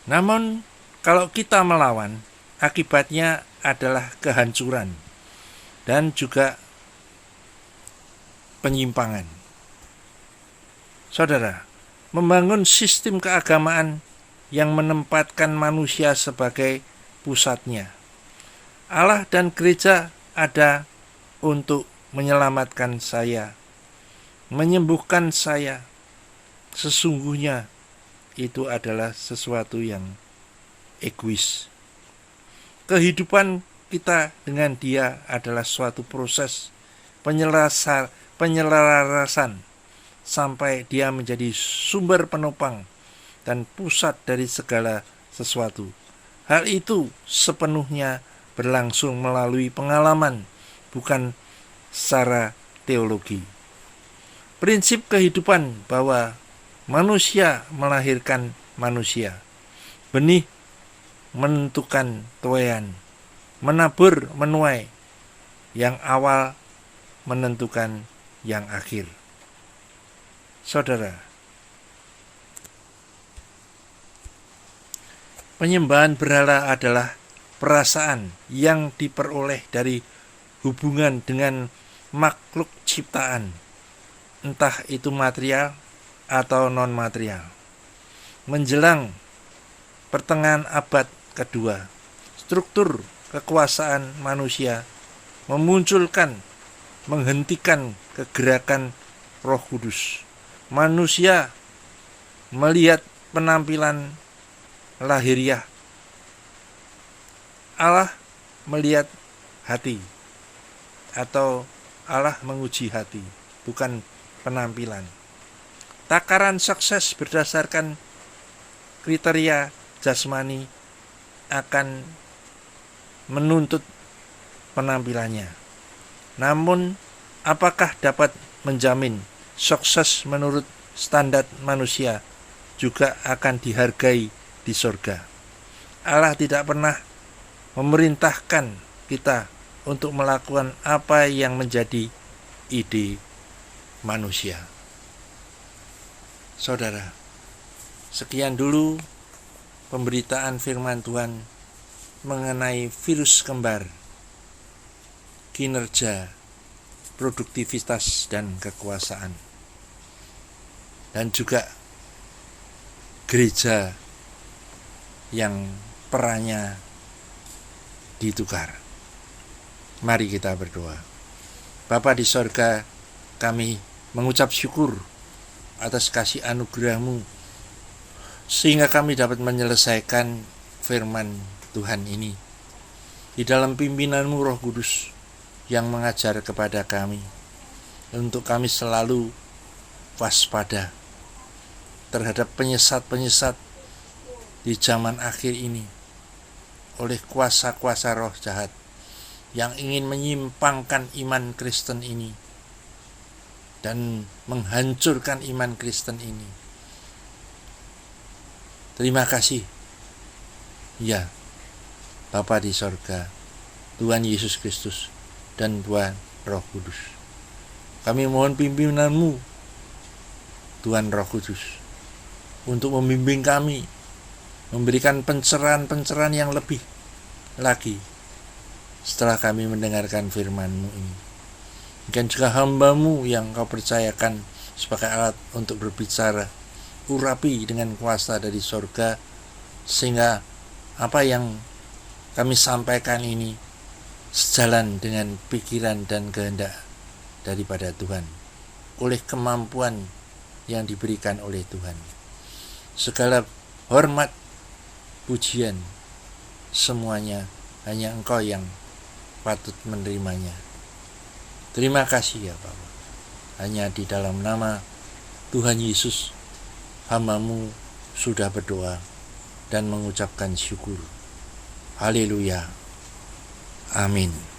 Namun, kalau kita melawan, akibatnya adalah kehancuran dan juga penyimpangan. Saudara, membangun sistem keagamaan yang menempatkan manusia sebagai pusatnya. Allah dan gereja ada untuk menyelamatkan saya, menyembuhkan saya. Sesungguhnya itu adalah sesuatu yang egois. Kehidupan kita dengan Dia adalah suatu proses penyelarasan sampai Dia menjadi sumber penopang dan pusat dari segala sesuatu. Hal itu sepenuhnya berlangsung melalui pengalaman, bukan secara teologi. Prinsip kehidupan bahwa manusia melahirkan manusia. Benih menentukan tuaian, menabur menuai, yang awal menentukan yang akhir. Saudara, penyembahan berhala adalah perasaan yang diperoleh dari hubungan dengan makhluk ciptaan, entah itu material atau non-material. Menjelang pertengahan abad kedua, struktur kekuasaan manusia menghentikan kegerakan Roh Kudus. Manusia melihat penampilan lahiriah, Allah melihat hati, atau Allah menguji hati, bukan penampilan. Takaran sukses berdasarkan kriteria jasmani akan menuntut penampilannya. Namun, apakah dapat menjamin sukses menurut standar manusia juga akan dihargai di surga? Allah tidak pernah memerintahkan kita untuk melakukan apa yang menjadi ide manusia. Saudara, sekian dulu pemberitaan firman Tuhan mengenai virus kembar, kinerja, produktivitas, dan kekuasaan. Dan juga gereja yang perannya ditukar. Mari kita berdoa. Bapa di sorga, kami mengucap syukur atas kasih anugerah-Mu, sehingga kami dapat menyelesaikan firman Tuhan ini di dalam pimpinan-Mu Roh Kudus yang mengajar kepada kami, untuk kami selalu waspada terhadap penyesat-penyesat di zaman akhir ini oleh kuasa-kuasa roh jahat yang ingin menyimpangkan iman Kristen ini dan menghancurkan iman Kristen ini. Terima kasih, ya Bapa di sorga, Tuhan Yesus Kristus, dan Tuhan Roh Kudus. Kami mohon pimpinan-Mu, Tuhan Roh Kudus, untuk membimbing kami, memberikan pencerahan-pencerahan yang lebih lagi setelah kami mendengarkan firman-Mu ini. Dan juga hamba-Mu yang Kau percayakan sebagai alat untuk berbicara, urapi dengan kuasa dari surga, sehingga apa yang kami sampaikan ini sejalan dengan pikiran dan kehendak daripada Tuhan, oleh kemampuan yang diberikan oleh Tuhan. Segala hormat, pujian, semuanya hanya Engkau yang patut menerimanya. Terima kasih ya Bapa. Hanya di dalam nama Tuhan Yesus, hamba-Mu sudah berdoa dan mengucapkan syukur. Haleluya. Amin.